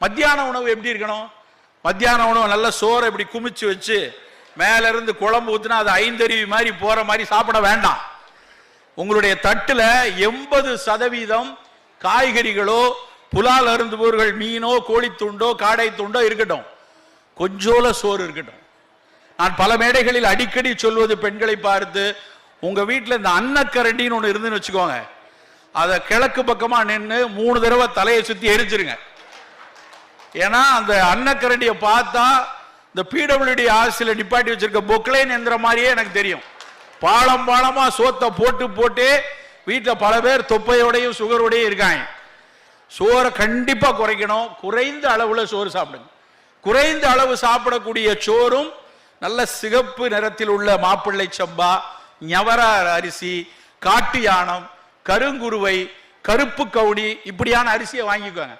மத்தியான உணவு எப்படி இருக்கணும்? மத்தியான உணவு நல்ல சோறை இப்படி குமிச்சு வச்சு மேல இருந்து குழம்பு ஊத்துனா அது ஐந்தருவி மாதிரி போற மாதிரி சாப்பிட வேண்டாம். உங்களுடைய தட்டுல 80% காய்கறிகளோ புலால் அருந்துபவர்கள் மீனோ கோழி துண்டோ காடை துண்டோ இருக்கட்டும், கொஞ்சோல சோறு இருக்கட்டும். நான் பல மேடைகளில் அடிக்கடி சொல்வது, பெண்களை பார்த்து, உங்க வீட்டில் இந்த அன்னக்கரண்டின்னு ஒன்று இருந்துன்னு வச்சுக்கோங்க, அதை கிழக்கு பக்கமா நின்று 3 தடவை தலையை சுத்தி எரிச்சிருங்க. ஏன்னா அந்த அன்னக்கரண்டியை பார்த்தா இந்த பிடபிள்யூடி ஆசில நிப்பாட்டி வச்சிருக்க பொக்லைன் எந்திர மாதிரியே எனக்கு தெரியும். பாலம் பாலமா சோத்தை போட்டு போட்டு வீட்டில் பல பேர் தொப்பையோடையும் சுகரோடையும் இருக்காங்க. சோறை கண்டிப்பா குறைக்கணும். குறைந்த அளவுல சோறு சாப்பிடுங்க. குறைந்த அளவு சாப்பிடக்கூடிய சோறும் நல்ல சிகப்பு நிறத்தில் உள்ள மாப்பிள்ளை சம்பா, ஞவர அரிசி, காட்டு யானம், கருங்குருவை, கருப்பு கவுனி இப்படியான அரிசியை வாங்கிக்கோங்க.